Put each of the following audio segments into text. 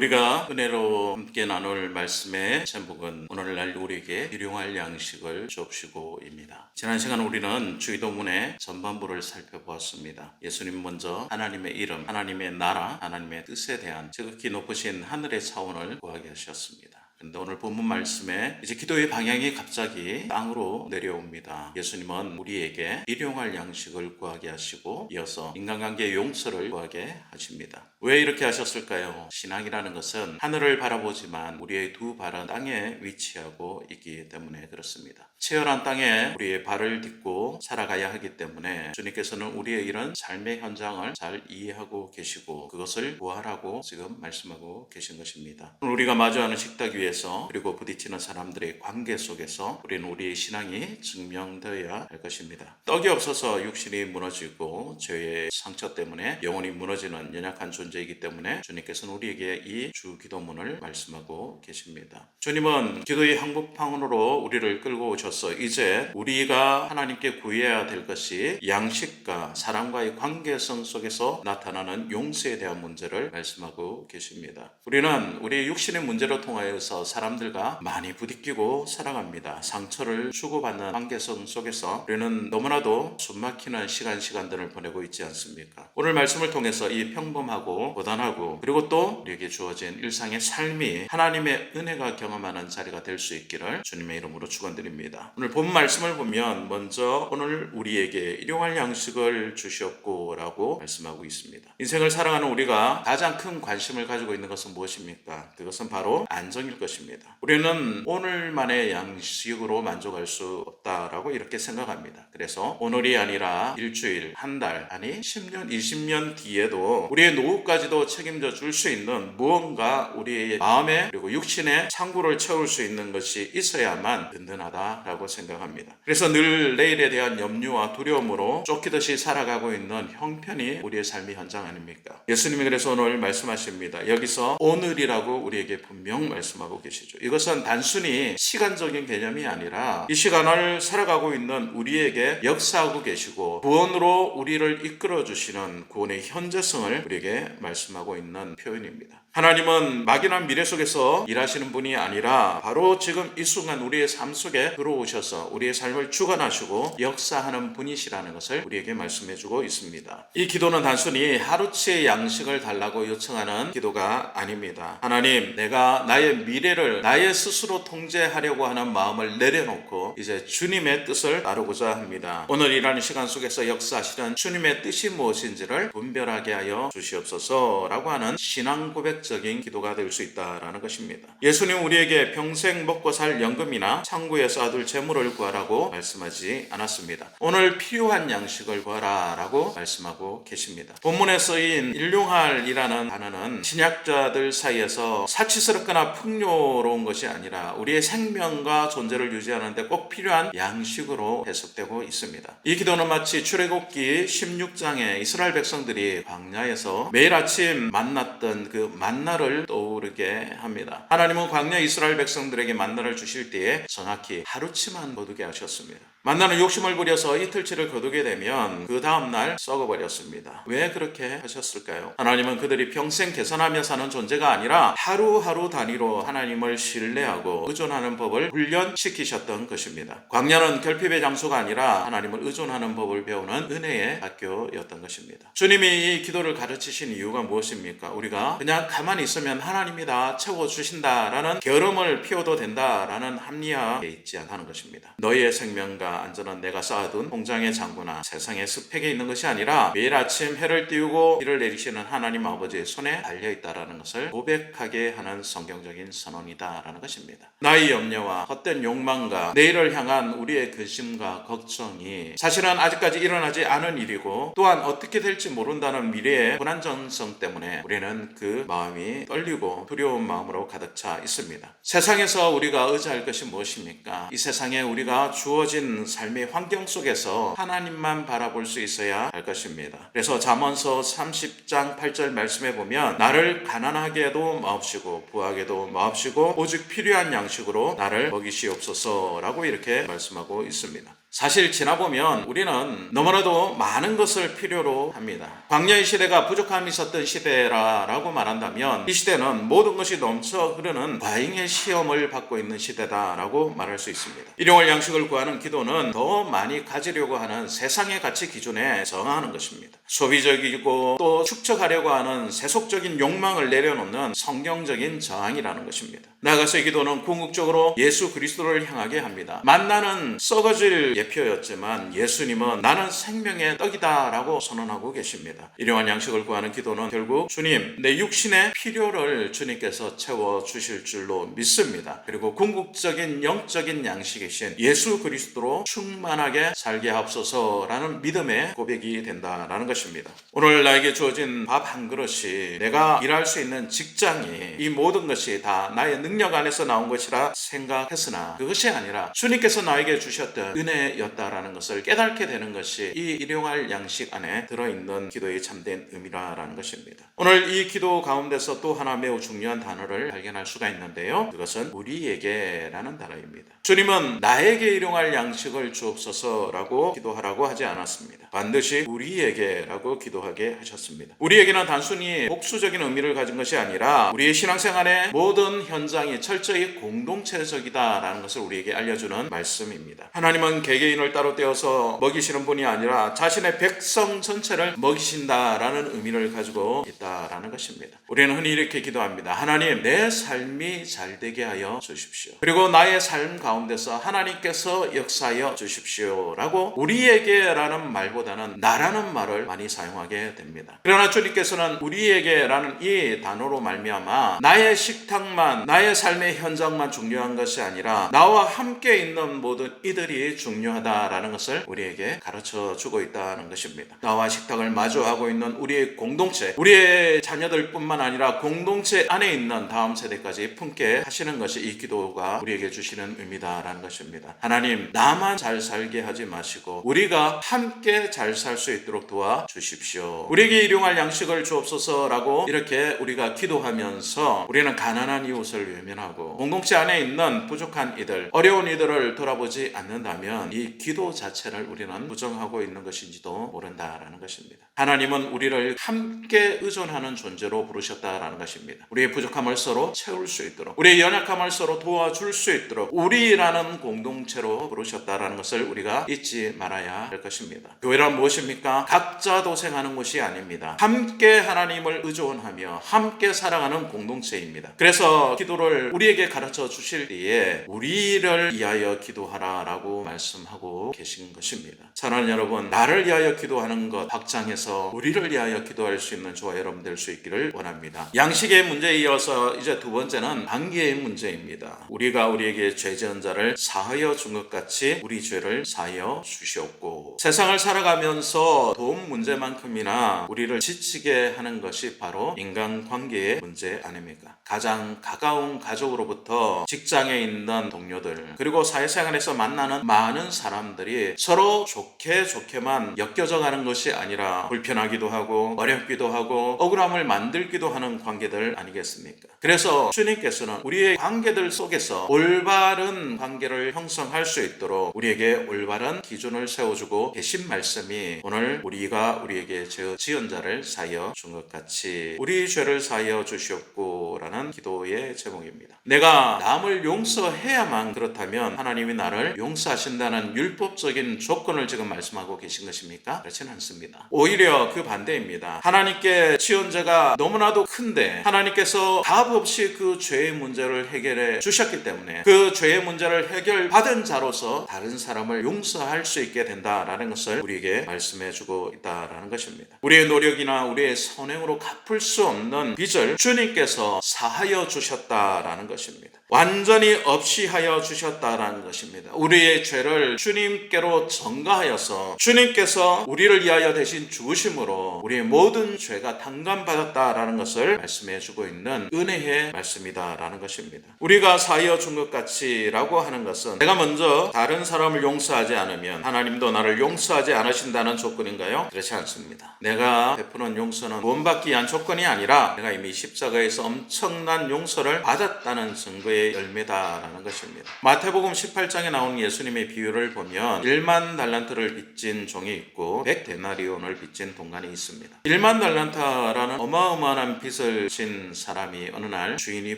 우리가 은혜로 함께 나눌 말씀의 제목은 오늘날 우리에게 일용할 양식을 주옵시고입니다. 지난 시간 우리는 주기도문의 전반부를 살펴보았습니다. 예수님 먼저 하나님의 이름, 하나님의 나라, 하나님의 뜻에 대한 지극히 높으신 하늘의 차원을 구하게 하셨습니다. 그런데 오늘 본문 말씀에 이제 기도의 방향이 갑자기 땅으로 내려옵니다. 예수님은 우리에게 일용할 양식을 구하게 하시고 이어서 인간관계의 용서를 구하게 하십니다. 왜 이렇게 하셨을까요? 신앙이라는 것은 하늘을 바라보지만 우리의 두 발은 땅에 위치하고 있기 때문에 그렇습니다. 치열한 땅에 우리의 발을 딛고 살아가야 하기 때문에 주님께서는 우리의 이런 삶의 현장을 잘 이해하고 계시고 그것을 구하라고 지금 말씀하고 계신 것입니다. 우리가 마주하는 식탁 위에서 그리고 부딪히는 사람들의 관계 속에서 우리는 우리의 신앙이 증명되어야 할 것입니다. 떡이 없어서 육신이 무너지고 죄의 상처 때문에 영혼이 무너지는 연약한 존재이기 때문에 주님께서는 우리에게 이 주기도문을 말씀하고 계십니다. 주님은 기도의 한복판으로 우리를 끌고 오셔서 이제 우리가 하나님께 구해야 될 것이 양식과 사람과의 관계성 속에서 나타나는 용서에 대한 문제를 말씀하고 계십니다. 우리는 우리의 육신의 문제를 통하여서 사람들과 많이 부딪히고 살아갑니다. 상처를 주고받는 관계성 속에서 우리는 너무나도 숨막히는 시간들을 보내고 있지 않습니까? 오늘 말씀을 통해서 이 평범하고 고단하고 그리고 또 우리에게 주어진 일상의 삶이 하나님의 은혜가 경험하는 자리가 될 수 있기를 주님의 이름으로 축원드립니다. 오늘 본 말씀을 보면 먼저 오늘 우리에게 일용할 양식을 주셨고 라고 말씀하고 있습니다. 인생을 살아가는 우리가 가장 큰 관심을 가지고 있는 것은 무엇입니까? 그것은 바로 안정일 것입니다. 우리는 오늘만의 양식으로 만족할 수 없다라고 이렇게 생각합니다. 그래서 오늘이 아니라 일주일, 한 달, 아니 10년, 20년 뒤에도 우리의 노후까지도 책임져 줄 수 있는 무언가 우리의 마음에 그리고 육신의 창구를 채울 수 있는 것이 있어야만 든든하다라고 생각합니다. 그래서 늘 내일에 대한 염려와 두려움으로 쫓기듯이 살아가고 있는 형편이 우리의 삶의 현장 아닙니까? 예수님이 그래서 오늘 말씀하십니다. 여기서 오늘이라고 우리에게 분명 말씀하고 계시죠. 이것은 단순히 시간적인 개념이 아니라 이 시간을 살아가고 있는 우리에게 역사하고 계시고 구원으로 우리를 이끌어 주시는 구원의 현재성을 우리에게 말씀하고 있는 표현입니다. 하나님은 막연한 미래 속에서 일하시는 분이 아니라 바로 지금 이 순간 우리의 삶 속에 들어오셔서 우리의 삶을 주관하시고 역사하는 분이시라는 것을 우리에게 말씀해주고 있습니다. 이 기도는 단순히 하루치의 양식을 달라고 요청하는 기도가 아닙니다. 하나님, 내가 나의 미래를 나의 스스로 통제하려고 하는 마음을 내려놓고 이제 주님의 뜻을 따르고자 합니다. 오늘이라는 시간 속에서 역사하시는 주님의 뜻이 무엇인지를 분별하게 하여 주시옵소서라고 하는 신앙 고백적인 기도가 될 수 있다라는 것입니다. 예수님 우리에게 평생 먹고 살 연금이나 창고에서 얻을 재물을 구하라고 말씀하지 않았습니다. 오늘 필요한 양식을 구하라라고 말씀하고 계십니다. 본문에 쓰인 일용할이라는 단어는 신약자들 사이에서 사치스럽거나 풍요로운 것이 아니라 우리의 생명과 존재를 유지하는 데 꼭 필요한 양식으로 해석되고 있습니다. 이 기도는 마치 출애굽기 16장에 이스라엘 백성들이 광야에서 매일 아침 만났던 그 만나를 떠오르게 합니다. 하나님은 광야 이스라엘 백성들에게 만나를 주실 때에 정확히 하루치만 거두게 하셨습니다. 만나는 욕심을 부려서 이틀치를 거두게 되면 그 다음날 썩어버렸습니다. 왜 그렇게 하셨을까요? 하나님은 그들이 평생 계산하며 사는 존재가 아니라 하루하루 단위로 하나님을 신뢰하고 의존하는 법을 훈련시키셨던 것입니다. 광야는 결핍의 장소가 아니라 하나님을 의존하는 법을 배우는 은혜의 학교였던 것입니다. 주님이 이 기도를 가르치신 이유가 무엇입니까? 우리가 그냥 가만히 있으면 하나님이 다 채워주신다라는 결음을 피워도 된다라는 합리화에 있지 않다는 것입니다. 너희의 생명과 안전은 내가 쌓아둔 공장의 창고나 세상의 스펙에 있는 것이 아니라 매일 아침 해를 띄우고 비를 내리시는 하나님 아버지의 손에 달려있다라는 것을 고백하게 하는 성경적인 선언이다라는 것입니다. 나의 염려와 헛된 욕망과 내일을 향한 우리의 근심과 걱정이 사실은 아직까지 일어나지 않은 일이고 또한 어떻게 될지 모른다는 미래의 불안정성 때문에 우리는 그 마음이 떨리고 두려운 마음으로 가득 차 있습니다. 세상에서 우리가 의지할 것이 무엇입니까? 이 세상에 우리가 주어진 삶의 환경 속에서 하나님만 바라볼 수 있어야 할 것입니다. 그래서 잠언서 30장 8절 말씀해 보면 나를 가난하게도 마옵시고 부하게도 마옵시고 오직 필요한 양식으로 나를 먹이시옵소서라고 이렇게 말씀하고 있습니다. 사실 지나보면 우리는 너무나도 많은 것을 필요로 합니다. 광야의 시대가 부족함이 있었던 시대라고 말한다면 이 시대는 모든 것이 넘쳐 흐르는 과잉의 시험을 받고 있는 시대다라고 말할 수 있습니다. 일용할 양식을 구하는 기도는 더 많이 가지려고 하는 세상의 가치 기준에 저항하는 것입니다. 소비적이고 또 축적하려고 하는 세속적인 욕망을 내려놓는 성경적인 저항이라는 것입니다. 나아가서 이 기도는 궁극적으로 예수 그리스도를 향하게 합니다. 만나는 썩어질 예표였지만 예수님은 나는 생명의 떡이다 라고 선언하고 계십니다. 일용할 양식을 구하는 기도는 결국 주님, 내 육신의 필요를 주님께서 채워주실 줄로 믿습니다. 그리고 궁극적인 영적인 양식이신 예수 그리스도로 충만하게 살게 하옵소서라는 믿음의 고백이 된다라는 것입니다. 오늘 나에게 주어진 밥 한 그릇이 내가 일할 수 있는 직장이 이 모든 것이 다 나의 능력 안에서 나온 것이라 생각했으나 그것이 아니라 주님께서 나에게 주셨던 은혜였다라는 것을 깨닫게 되는 것이 이 일용할 양식 안에 들어있는 기도의 참된 의미라는 것입니다. 오늘 이 기도 가운데서 또 하나 매우 중요한 단어를 발견할 수가 있는데요. 그것은 우리에게라는 단어입니다. 주님은 나에게 일용할 양식을 주옵소서라고 기도하라고 하지 않았습니다. 반드시 우리에게라고 기도하게 하셨습니다. 우리에게는 단순히 복수적인 의미를 가진 것이 아니라 우리의 신앙생활의 모든 현장이 철저히 공동체적이다라는 것을 우리에게 알려주는 말씀입니다. 하나님은 개개인을 따로 떼어서 먹이시는 분이 아니라 자신의 백성 전체를 먹이신다라는 의미를 가지고 있다라는 것입니다. 우리는 흔히 이렇게 기도합니다. 하나님, 내 삶이 잘되게 하여 주십시오. 그리고 나의 삶 가운데서 하나님께서 역사하여 주십시오라고 우리에게라는 말보다는 나라는 말을 많이 사용하게 됩니다. 그러나 주님께서는 우리에게라는 이 단어로 말미암아 나의 식탁만, 나의 삶의 현장만 중요한 것이 아니라 나와 함께 있는 모든 이들이 중요하다라는 것을 우리에게 가르쳐 주고 있다는 것입니다. 나와 식탁을 마주하고 있는 우리의 공동체, 우리의 자녀들뿐만 아니라 공동체 안에 있는 다음 세대까지 품게 하시는 것이 이 기도가 우리에게 주시는 의미다라는 것입니다. 하나님, 나만 잘 살게 하지 마시고 우리가 함께 잘 살 수 있도록 도와주십시오. 우리에게 일용할 양식을 주옵소서라고 이렇게 우리가 기도하면서 우리는 가난한 이웃을 외면하고 공동체 안에 있는 부족한 이들, 어려운 이들을 돌아보지 않는다면 이 기도 자체를 우리는 부정하고 있는 것인지도 모른다라는 것입니다. 하나님은 우리를 함께 의존하는 존재로 부르셨다라는 것입니다. 우리의 부족함을 서로 채울 수 있도록, 우리의 연약함을 서로 도와줄 수 있도록 우리라는 공동체로 부르셨다라는 것을 우리가 잊지 말아야 할 것입니다. 교회란 무엇입니까? 각자 도생하는 곳이 아닙니다. 함께 하나님을 의존하며 함께 살아가는 공동체입니다. 그래서 기도를 우리에게 가르쳐 주실 때에 우리를 위하여 기도하라라고 말씀하고 계신 것입니다. 사랑하는 여러분, 나를 위하여 기도하는 것 확장해서 우리를 위하여 기도할 수 있는 저와 여러분 될 수 있기를 원합니다. 양식의 문제에 이어서 이제 두 번째는 관계의 문제입니다. 우리가 우리에게 죄 지은 자를 사하여 준 것 같이 우리 죄를 사하여 주시옵고, 세상을 살아가면서 돈 문제만큼이나 우리를 지치게 하는 것이 바로 인간관계의 문제 아닙니까? 가장 가까운 가족으로부터 직장에 있는 동료들, 그리고 사회생활에서 만나는 많은 사람들이 서로 좋게만 엮여져 가는 것이 아니라 불편하기도 하고 어렵기도 하고 억울함을 만들기도 하는 관계들 아니겠습니까? 그래서 주님께서는 우리의 관계들 속에서 올바른 관계를 형성할 수 있도록 우리에게 올바른 기준을 세워주고 계신 말씀이 오늘 우리가 우리에게 죄 지은 자를 사하여 준 것 같이 우리 죄를 사하여 주시옵고 라는 기도의 제목입니다. 내가 남을 용서해야만 그렇다면 하나님이 나를 용서하신다는 율법적인 조건을 지금 말씀하고 계신 것입니까? 그렇지는 않습니다. 오히려 그 반대입니다. 하나님께 지은 죄가 너무나도 큰데 하나님께서 답 없이 그 죄의 문제를 해결해 주셨기 때문에 그 죄의 문제를 해결받은 자로서 다른 사람을 용서할 수 있게 된다라는 것을 우리에게 말씀해 주고 있다라는 것입니다. 우리의 노력이나 우리의 선행으로 갚을 수 없는 빚을 주님께서 사하여 주셨다라는 것입니다. 완전히 없이 하여 주셨다라는 것입니다. 우리의 죄를 주님께로 전가하여서 주님께서 우리를 위하여 대신 죽으심으로 우리의 모든 죄가 탕감받았다라는 것을 말씀해 주고 있는 은혜의 말씀이다라는 것입니다. 우리가 사하여 준 것 같이 라고 하는 것은 내가 먼저 다른 사람을 용서하지 않으면 하나님도 나를 용서하지 않으신다는 조건인가요? 그렇지 않습니다. 내가 베푸는 용서는 구원받기 위한 조건이 아니라 내가 이미 십자가에서 엄청난 용서를 받았다는 증거의 열매다라는 것입니다. 마태복음 18장에 나오는 예수님의 비유를 본문을 보면 1만 달란트를 빚진 종이 있고 100데나리온을 빚진 동간이 있습니다. 1만 달란트라는 어마어마한 빚을 진 사람이 어느 날 주인이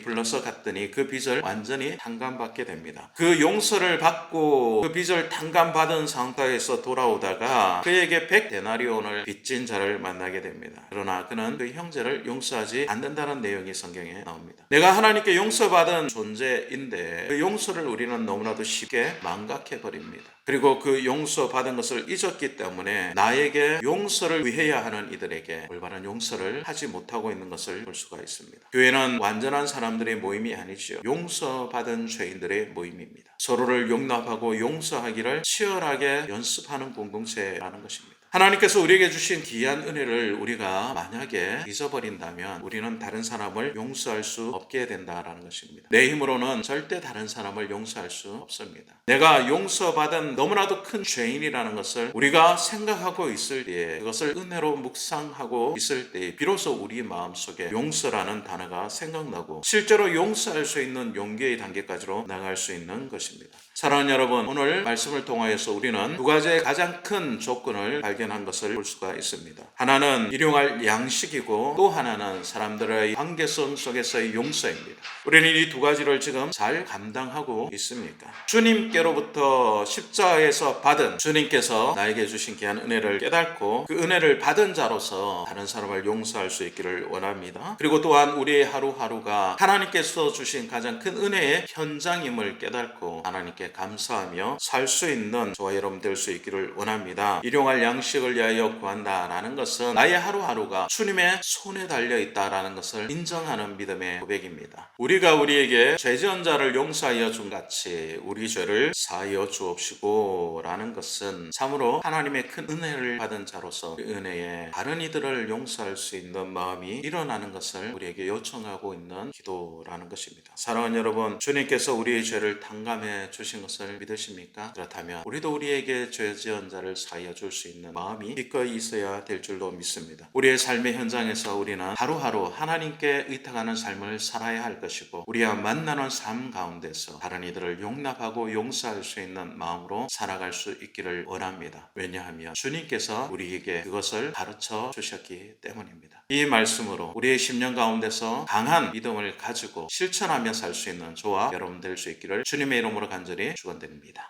불러서 갔더니 그 빚을 완전히 탕감받게 됩니다. 그 용서를 받고 그 빚을 탕감받은 상태에서 돌아오다가 그에게 100데나리온을 빚진 자를 만나게 됩니다. 그러나 그는 그 형제를 용서하지 않는다는 내용이 성경에 나옵니다. 내가 하나님께 용서받은 존재인데 그 용서를 우리는 너무나도 쉽게 망각해 버립니다. 그리고 그 용서받은 것을 잊었기 때문에 나에게 용서를 위해야 하는 이들에게 올바른 용서를 하지 못하고 있는 것을 볼 수가 있습니다. 교회는 완전한 사람들의 모임이 아니지요. 용서받은 죄인들의 모임입니다. 서로를 용납하고 용서하기를 치열하게 연습하는 공동체라는 것입니다. 하나님께서 우리에게 주신 귀한 은혜를 우리가 만약에 잊어버린다면 우리는 다른 사람을 용서할 수 없게 된다는 것입니다. 내 힘으로는 절대 다른 사람을 용서할 수 없습니다. 내가 용서받은 너무나도 큰 죄인이라는 것을 우리가 생각하고 있을 때에 그것을 은혜로 묵상하고 있을 때에 비로소 우리 마음속에 용서라는 단어가 생각나고 실제로 용서할 수 있는 용기의 단계까지로 나갈 수 있는 것입니다. 사랑하는 여러분, 오늘 말씀을 통하여서 우리는 두 가지의 가장 큰 조건을 발견한 것을 볼 수가 있습니다. 하나는 일용할 양식이고 또 하나는 사람들의 관계성 속에서의 용서입니다. 우리는 이 두 가지를 지금 잘 감당하고 있습니까? 주님께로부터 십자가에서 받은 주님께서 나에게 주신 귀한 은혜를 깨닫고 그 은혜를 받은 자로서 다른 사람을 용서할 수 있기를 원합니다. 그리고 또한 우리의 하루하루가 하나님께서 주신 가장 큰 은혜의 현장임을 깨닫고 하나님께 감사하며 살 수 있는 저와 여러분 될 수 있기를 원합니다. 일용할 양식을 위하여 구한다라는 것은 나의 하루하루가 주님의 손에 달려 있다라는 것을 인정하는 믿음의 고백입니다. 우리가 우리에게 죄지은 자를 용서하여 준 같이 우리 죄를 사하여 주옵시고 라는 것은 참으로 하나님의 큰 은혜를 받은 자로서 그 은혜에 다른 이들을 용서할 수 있는 마음이 일어나는 것을 우리에게 요청하고 있는 기도라는 것입니다. 사랑하는 여러분, 주님께서 우리의 죄를 탕감해 주신 것을 믿으십니까? 그렇다면 우리도 우리에게 죄 지은 자를 사하여 줄 수 있는 마음이 기꺼이 있어야 될 줄로 믿습니다. 우리의 삶의 현장에서 우리는 하루하루 하나님께 의탁하는 삶을 살아야 할 것이고 우리와 만나는 삶 가운데서 다른 이들을 용납하고 용서할 수 있는 마음으로 살아갈 수 있기를 원합니다. 왜냐하면 주님께서 우리에게 그것을 가르쳐 주셨기 때문입니다. 이 말씀으로 우리의 심령 가운데서 강한 믿음을 가지고 실천하며 살 수 있는 저와 여러분 될 수 있기를 주님의 이름으로 간절히 축원드립니다.